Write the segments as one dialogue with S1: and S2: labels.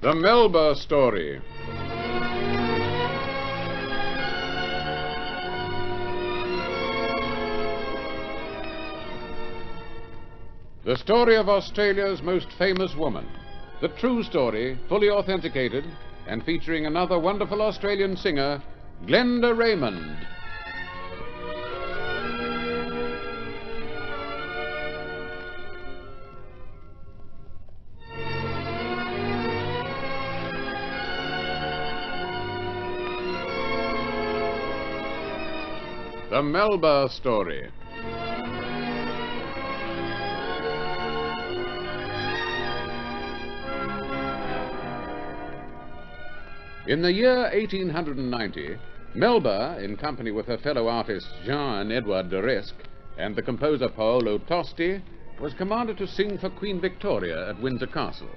S1: The Melba Story. The story of Australia's most famous woman. The true story, fully authenticated, and featuring another wonderful Australian singer, Glenda Raymond. The Melba Story. In the year 1890, Melba, in company with her fellow artists Jean and Edward de Resque and the composer Paolo Tosti, was commanded to sing for Queen Victoria at Windsor Castle.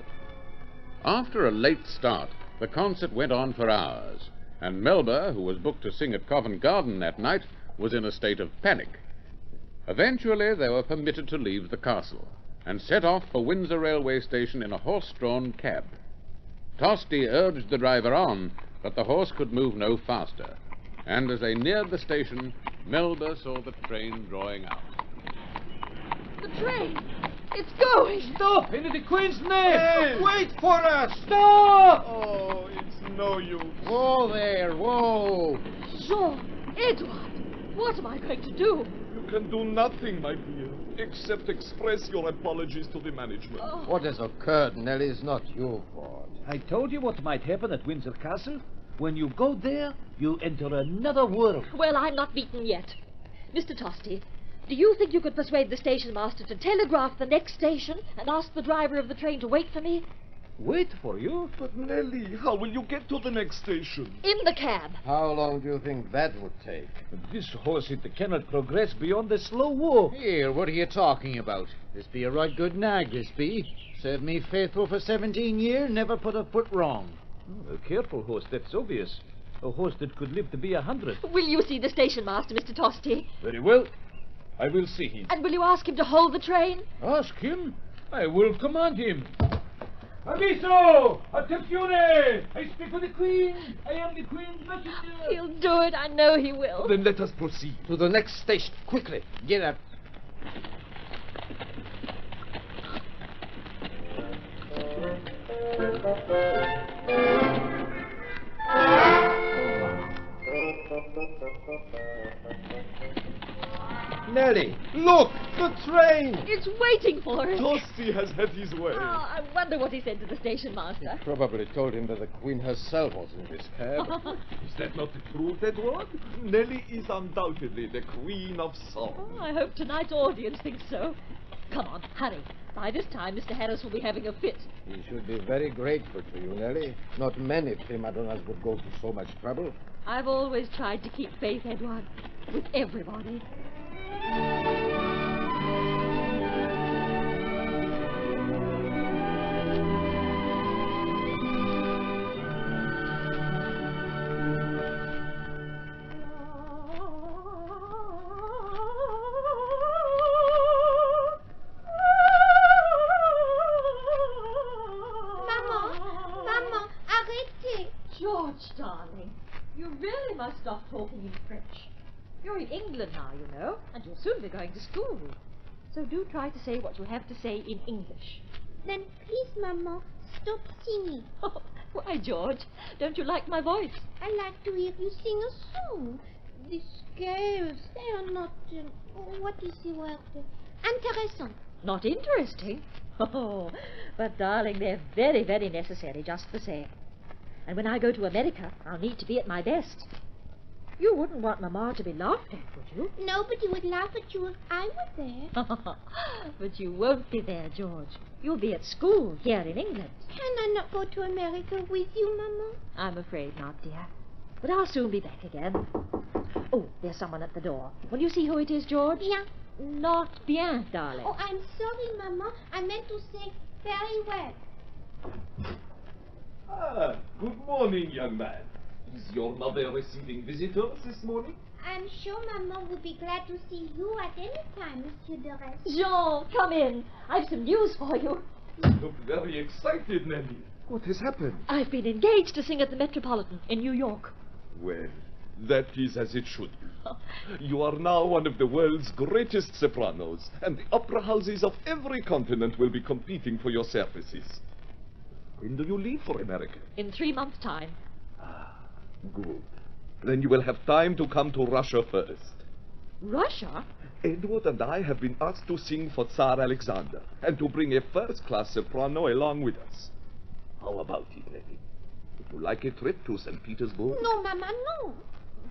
S1: After a late start, the concert went on for hours, and Melba, who was booked to sing at Covent Garden that night, was in a state of panic. Eventually, they were permitted to leave the castle and set off for Windsor railway station in a horse-drawn cab. Tosti urged the driver on, but the horse could move no faster, and as they neared the station, Melba saw the train drawing out.
S2: The train! It's going!
S3: Stop! Into the Queen's name!
S4: Hey, wait for us!
S3: Stop!
S4: Oh, it's no use.
S3: Whoa there, whoa!
S2: Jean! Edward! What am I going to do?
S4: You can do nothing, my dear, except express your apologies to the management.
S2: Oh.
S5: What has occurred, Nellie, is not your fault.
S3: I told you what might happen at Windsor Castle. When you go there, you enter another world.
S2: Well, I'm not beaten yet. Mr. Tosti, do you think you could persuade the station master to telegraph the next station and ask the driver of the train to wait for me?
S3: Wait for you?
S4: But, Nellie, how will you get to the next station?
S2: In the cab.
S5: How long do you think that would take?
S3: This horse, it cannot progress beyond a slow walk.
S6: Here, what are you talking about? This be a right good nag, this be. Served me faithful for 17 years, never put a foot wrong.
S3: Oh, a careful horse, that's obvious. A horse that could live to be 100.
S2: Will you see the station master, Mr. Tosti?
S3: Very well. I will see him.
S2: And will you ask him to hold the train?
S3: Ask him? I will command him. Aviso! Attenzione! I speak for the Queen! I am the Queen's messenger!
S2: He'll do it, I know he will.
S4: Then let us proceed.
S5: To the next station, quickly. Get up. Nellie, look! The train!
S2: It's waiting for us.
S4: Tosti has had his way.
S2: Oh, I wonder what he said to the station master.
S5: Probably told him that the Queen herself was in this cab.
S4: Is that not the truth, Edward? Nellie is undoubtedly the Queen of Song.
S2: Oh, I hope tonight's audience thinks so. Come on, hurry. By this time, Mr. Harris will be having a fit.
S5: He should be very grateful to you, Nellie. Not many prima donnas would go to so much trouble.
S2: I've always tried to keep faith, Edward, with everybody.
S7: Maman, arrêtez.
S2: George, darling, you really must stop talking in French. You're in England now, you know, and you'll soon be going to school. So do try to say what you have to say in English.
S7: Then please, Maman, stop singing.
S2: Oh, why, George? Don't you like my voice?
S7: I like to hear you sing a song. The scales, they are not... what is the word? Intéressant.
S2: Not interesting? Oh, but darling, they're very, very necessary just the same. And when I go to America, I'll need to be at my best. You wouldn't want Mamma to be laughed at, would you?
S7: Nobody would laugh at you if I were there.
S2: But you won't be there, George. You'll be at school here in England.
S7: Can I not go to America with you, Maman?
S2: I'm afraid not, dear. But I'll soon be back again. Oh, there's someone at the door. Will you see who it is, George?
S7: Bien.
S2: Not bien, darling.
S7: Oh, I'm sorry, Maman. I meant to say very well.
S4: Ah, good morning, young man. Is your mother receiving visitors this morning?
S7: I'm sure Maman would be glad to see you at any time, Monsieur de Resque.
S2: Jean, come in. I've some news for you.
S4: You look very excited, Nellie. What has happened?
S2: I've been engaged to sing at the Metropolitan in New York.
S4: Well, that is as it should be. You are now one of the world's greatest sopranos, and the opera houses of every continent will be competing for your services. When do you leave for America?
S2: In 3 months' time.
S4: Good. Then you will have time to come to Russia first.
S2: Russia?
S4: Edward and I have been asked to sing for Tsar Alexander, and to bring a first-class soprano along with us. How about it, Nellie? Would you like a trip to St. Petersburg?
S7: No, Mama, no.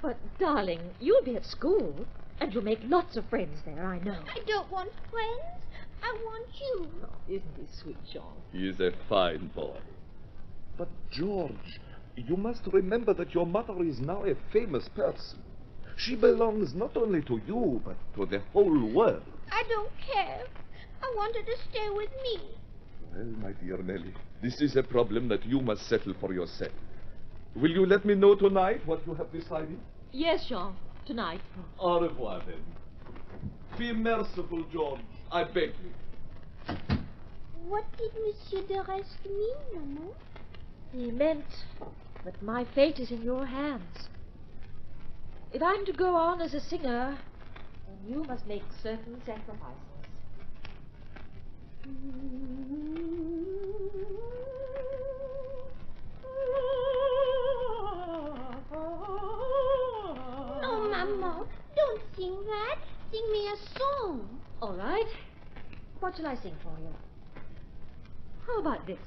S2: But, darling, you'll be at school, and you'll make lots of friends there, I know.
S7: I don't want friends. I want you.
S2: Oh, isn't he sweet, John?
S4: He is a fine boy. But, George, you must remember that your mother is now a famous person. She belongs not only to you, but to the whole world.
S7: I don't care. I want her to stay with me.
S4: Well, my dear Nellie, this is a problem that you must settle for yourself. Will you let me know tonight what you have decided?
S2: Yes, Jean, tonight.
S4: Au revoir, then. Be merciful, George. I beg you.
S7: What did Monsieur de Rest mean, Maman?
S2: He meant that my fate is in your hands. If I'm to go on as a singer, then you must make certain sacrifices.
S7: No, Maman, don't sing that. Sing me a song.
S2: All right. What shall I sing for you? How about this?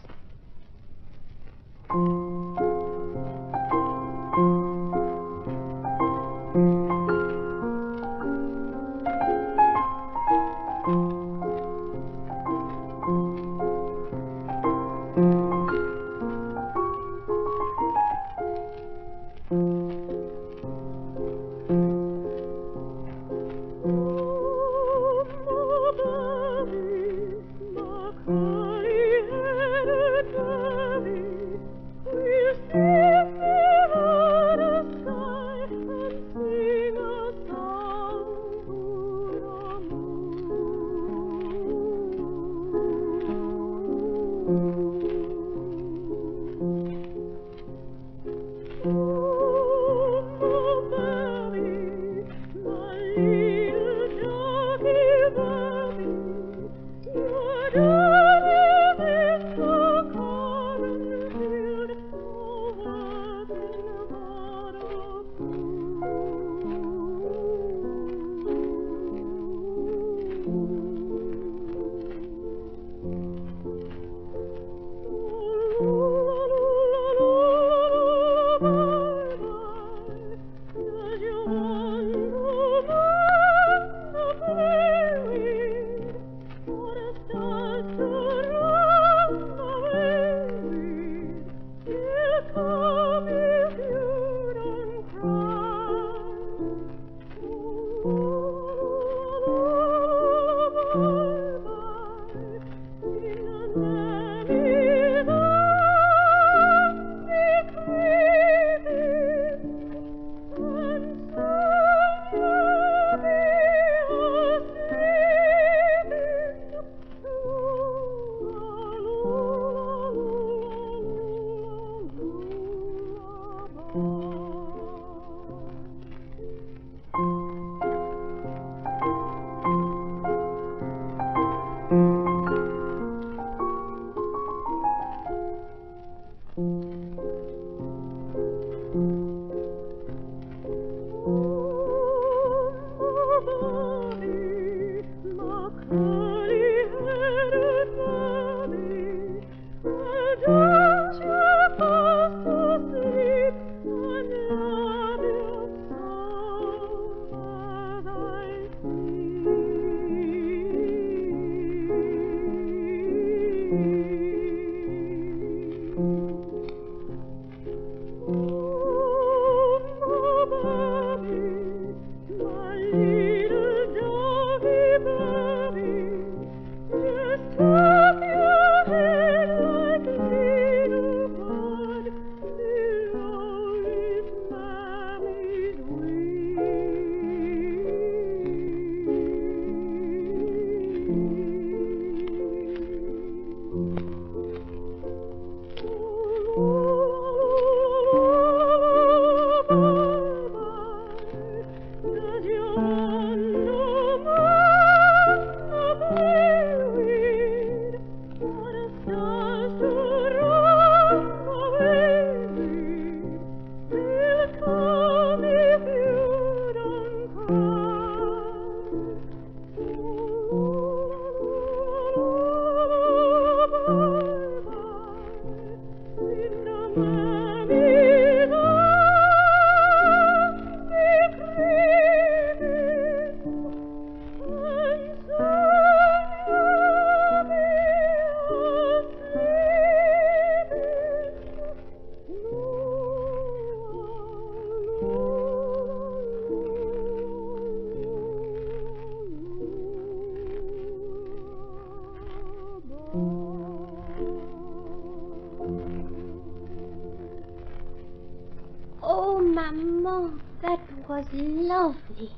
S7: Oh, Maman, that was lovely.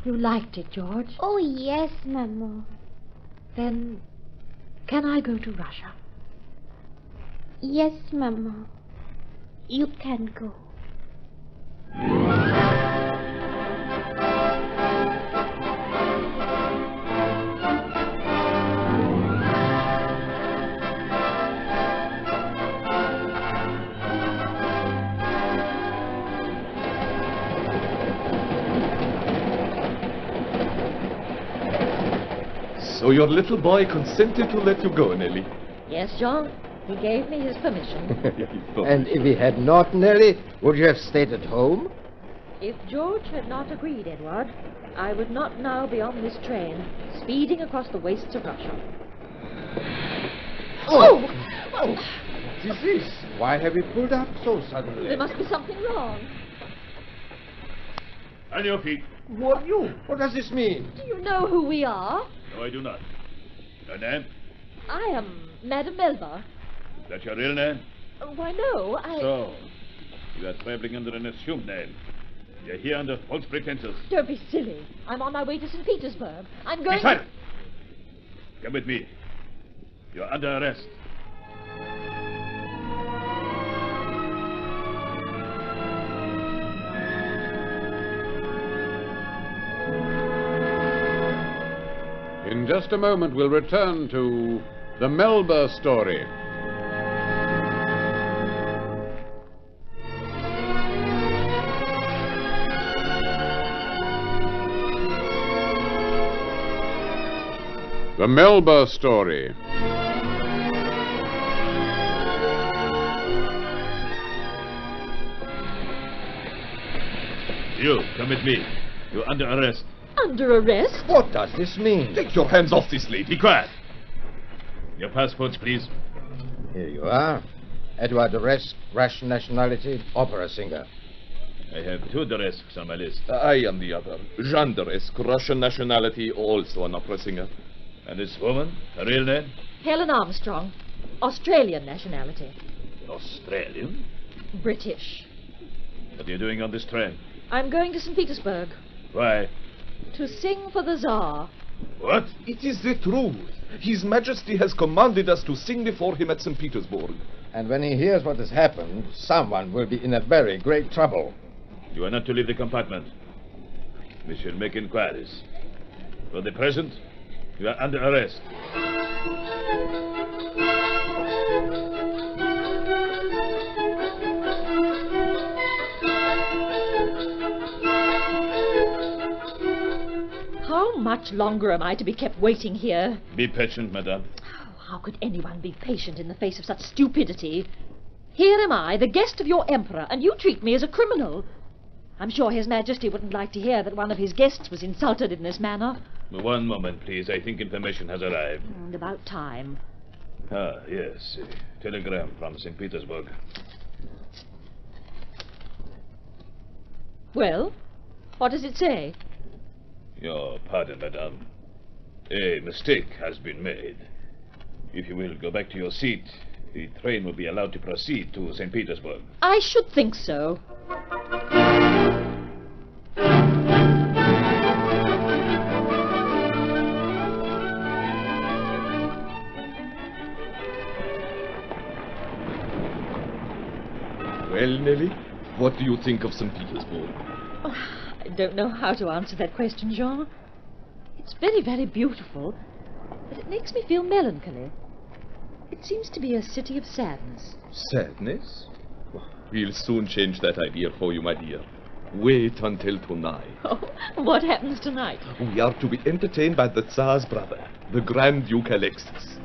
S2: You liked it, George?
S7: Oh, yes, Maman.
S2: Then, can I go to Russia?
S7: Yes, Maman. You can go.
S4: So your little boy consented to let you go, Nellie?
S2: Yes, John. He gave me his permission.
S5: And if he had not, Nellie, would you have stayed at home?
S2: If George had not agreed, Edward, I would not now be on this train, speeding across the wastes of Russia.
S5: Oh! What is this? Why have you pulled up so suddenly?
S2: There must be something wrong.
S3: On your feet.
S5: Who are you? What does this mean?
S2: Do you know who we are?
S3: No, I do not. Your name?
S2: I am Madame Melba.
S3: Is that your real name?
S2: Why, no,
S3: So, you are traveling under an assumed name. You're here under false pretenses.
S2: Don't be silly. I'm on my way to St. Petersburg. I'm going...
S3: Be silent! Come with me. You're under arrest.
S1: In just a moment, we'll return to the Melba Story. The Melba Story.
S3: You, come with me. You're under arrest.
S2: Under arrest?
S5: What does this mean?
S4: Take your hands off this lady.
S3: Be quiet. Your passports, please.
S5: Here you are. Edward Resk, Russian nationality, opera singer.
S3: I have two Doresks on my list.
S4: I am the other. Jean de Resk, Russian nationality, also an opera singer.
S3: And this woman, her real name?
S2: Helen Armstrong. Australian nationality.
S3: Australian?
S2: British.
S3: What are you doing on this train?
S2: I'm going to St. Petersburg.
S3: Why?
S2: To sing for the Tsar.
S3: What?
S4: It is the truth. His Majesty has commanded us to sing before him at St. Petersburg.
S5: And when he hears what has happened, someone will be in a very great trouble.
S3: You are not to leave the compartment. We shall make inquiries. For the present, you are under arrest.
S2: How much longer am I to be kept waiting here?
S3: Be patient, madame.
S2: Oh, how could anyone be patient in the face of such stupidity? Here am I, the guest of your emperor, and you treat me as a criminal. I'm sure His Majesty wouldn't like to hear that one of his guests was insulted in this manner.
S3: One moment, please. I think information has arrived.
S2: And about time.
S3: Ah, yes. A telegram from St. Petersburg.
S2: Well, what does it say?
S3: Your pardon, madame. A mistake has been made. If you will go back to your seat, the train will be allowed to proceed to St. Petersburg.
S2: I should think so.
S4: Well, Nellie, what do you think of St. Petersburg?
S2: Oh, I don't know how to answer that question, Jean. It's very, very beautiful, but it makes me feel melancholy. It seems to be a city of sadness.
S4: Sadness? We'll soon change that idea for you, my dear. Wait until tonight.
S2: Oh, what happens tonight?
S4: We are to be entertained by the Tsar's brother, the Grand Duke Alexis.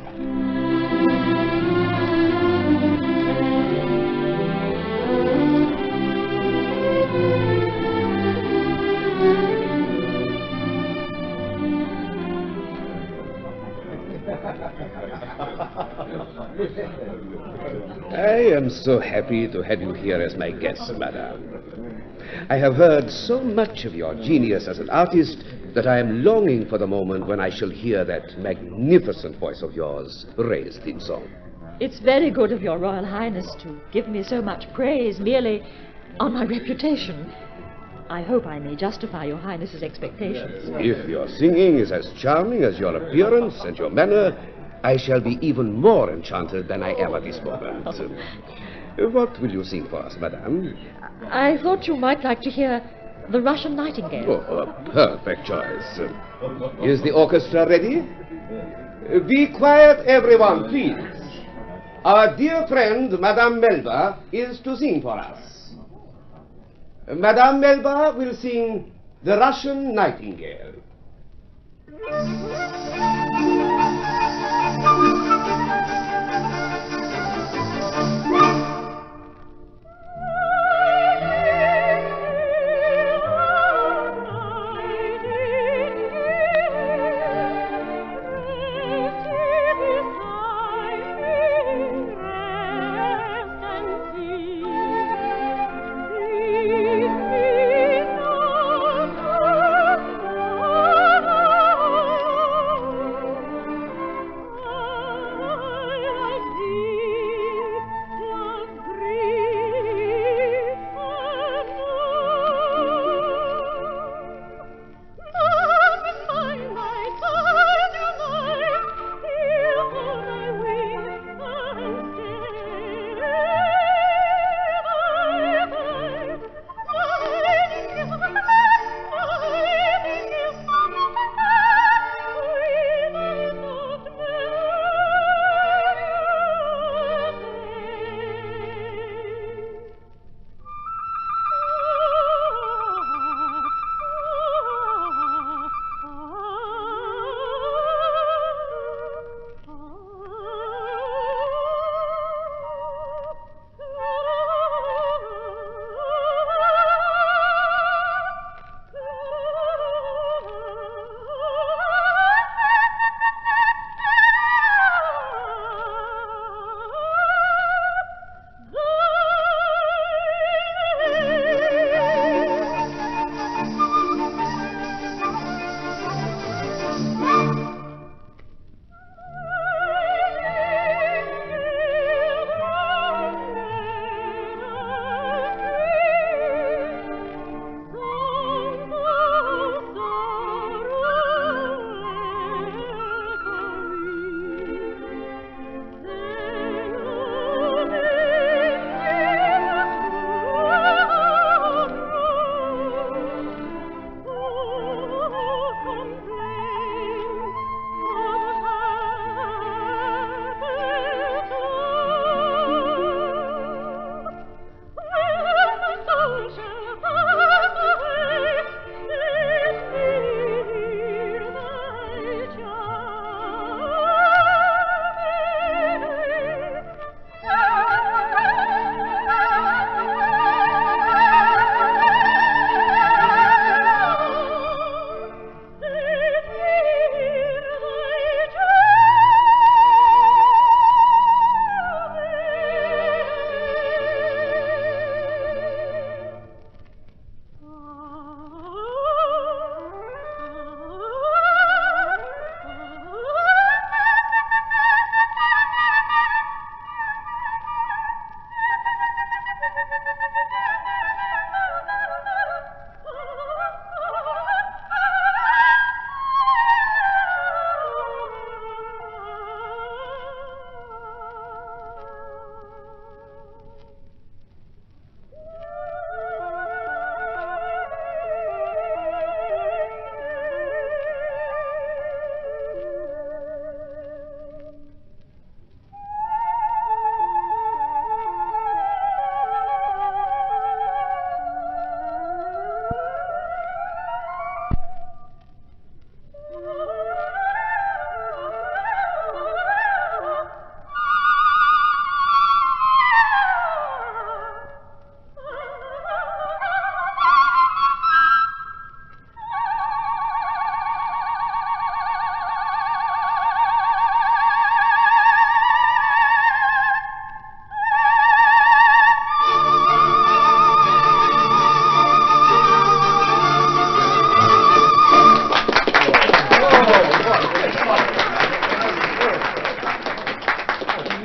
S8: I am so happy to have you here as my guest, madame. I have heard so much of your genius as an artist that I am longing for the moment when I shall hear that magnificent voice of yours raised in song.
S2: It's very good of your Royal Highness to give me so much praise merely on my reputation. I hope I may justify your Highness's expectations.
S8: If your singing is as charming as your appearance and your manner, I shall be even more enchanted than I am at this moment. What will you sing for us, madame?
S2: I thought you might like to hear The Russian Nightingale.
S8: Oh, a perfect choice. Is the orchestra ready? Be quiet, everyone, please. Our dear friend, Madame Melba, is to sing for us. Madame Melba will sing The Russian Nightingale.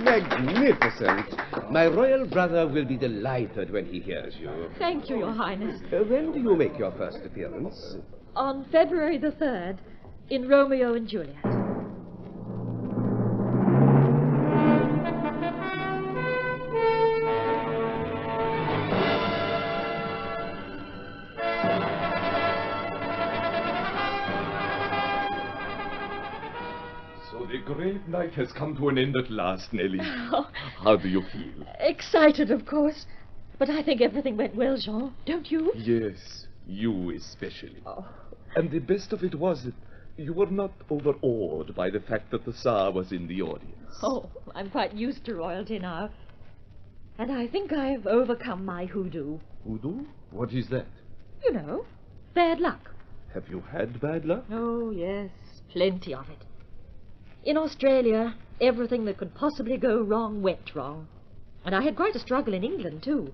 S8: Magnificent. My royal brother will be delighted when he hears you.
S2: Thank you, Your Highness.
S8: When do you make your first appearance?
S2: On February the 3rd, in Romeo and Juliet.
S4: So the great night has come to an end at last, Nellie. How do you feel?
S2: Excited, of course. But I think everything went well, Jean. Don't you?
S4: Yes, you especially.
S2: Oh.
S4: And the best of it was that you were not overawed by the fact that the Tsar was in the audience.
S2: Oh, I'm quite used to royalty now. And I think I've overcome my hoodoo.
S4: Hoodoo? What is that?
S2: You know, bad luck.
S4: Have you had bad luck?
S2: Oh, yes, plenty of it. In Australia, everything that could possibly go wrong went wrong. And I had quite a struggle in England, too.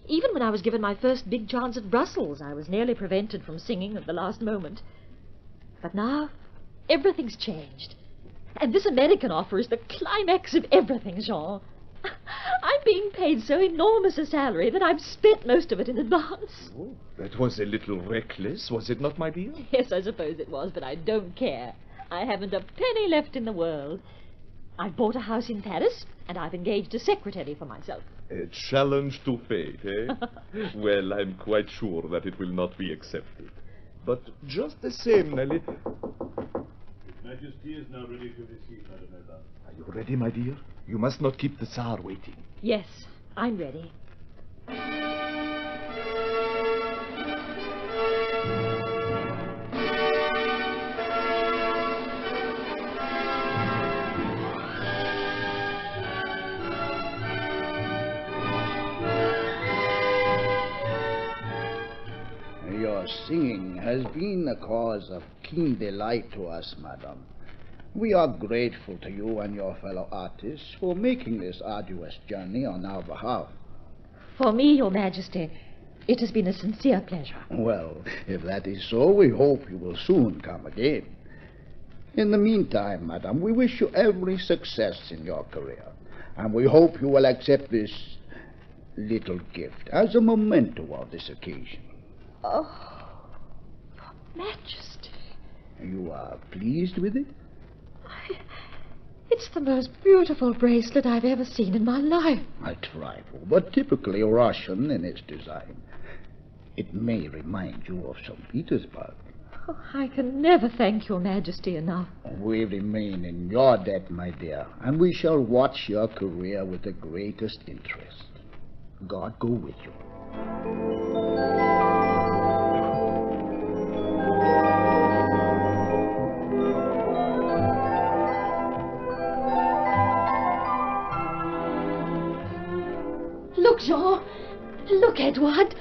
S2: Even when I was given my first big chance at Brussels, I was nearly prevented from singing at the last moment. But now, everything's changed. And this American offer is the climax of everything, Jean. I'm being paid so enormous a salary that I've spent most of it in advance.
S4: Oh, that was a little reckless, was it not, my dear?
S2: Yes, I suppose it was, but I don't care. I haven't a penny left in the world. I've bought a house in Paris, and I've engaged a secretary for myself.
S4: A challenge to fate, eh? Well, I'm quite sure that it will not be accepted. But just the same, Nellie...
S3: His Majesty is now ready to receive Madame Melba.
S4: Are you ready, my dear? You must not keep the Tsar waiting.
S2: Yes, I'm ready.
S9: Your singing has been a cause of keen delight to us, madam. We are grateful to you and your fellow artists for making this arduous journey on our behalf.
S2: For me, Your Majesty, it has been a sincere pleasure.
S9: Well, if that is so, we hope you will soon come again. In the meantime, madam, we wish you every success in your career, and we hope you will accept this little gift as a memento of this occasion.
S2: Oh, Your Majesty.
S9: You are pleased with it?
S2: It's the most beautiful bracelet I've ever seen in my life.
S9: A trifle, but typically Russian in its design. It may remind you of St. Petersburg.
S2: Oh, I can never thank Your Majesty enough.
S9: We remain in your debt, my dear, and we shall watch your career with the greatest interest. God go with you.
S2: Look, Jean. Look, Edward.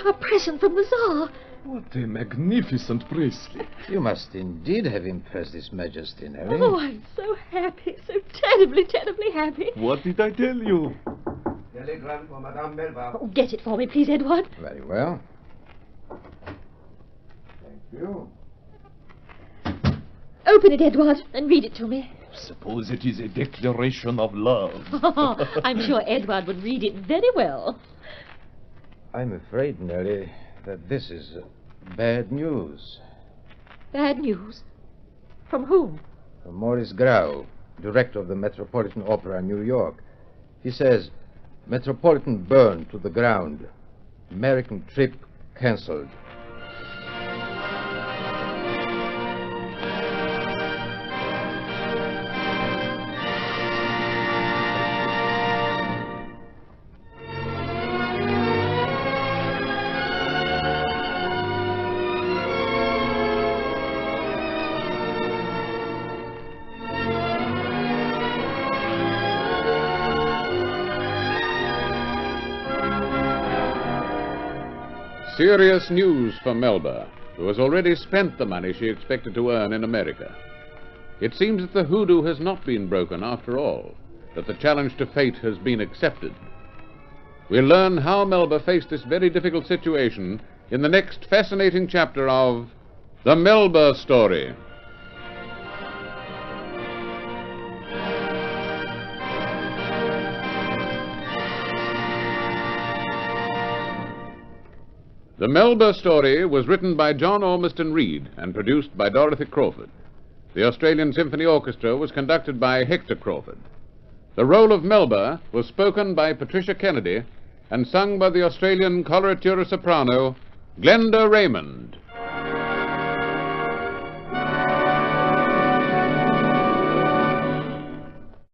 S2: A present from the Tsar.
S4: What a magnificent bracelet.
S5: You must indeed have impressed His Majesty, Nellie.
S2: Oh, I'm so happy, so terribly, terribly happy.
S4: What did I tell you?
S8: Telegram for Madame Melba.
S2: Oh, get it for me, please, Edward.
S5: Very well. Thank you.
S2: Open it, Edward, and read it to me.
S4: Suppose it is a declaration of love.
S2: I'm sure Edward would read it very well.
S5: I'm afraid, Nellie, that this is bad news.
S2: Bad news? From whom?
S5: From Maurice Grau, director of the Metropolitan Opera in New York. He says, Metropolitan burned to the ground. American trip cancelled.
S1: Serious news for Melba, who has already spent the money she expected to earn in America. It seems that the hoodoo has not been broken after all, that the challenge to fate has been accepted. We'll learn how Melba faced this very difficult situation in the next fascinating chapter of The Melba Story. The Melba Story was written by John Ormiston Reed and produced by Dorothy Crawford. The Australian Symphony Orchestra was conducted by Hector Crawford. The role of Melba was spoken by Patricia Kennedy and sung by the Australian coloratura soprano, Glenda Raymond.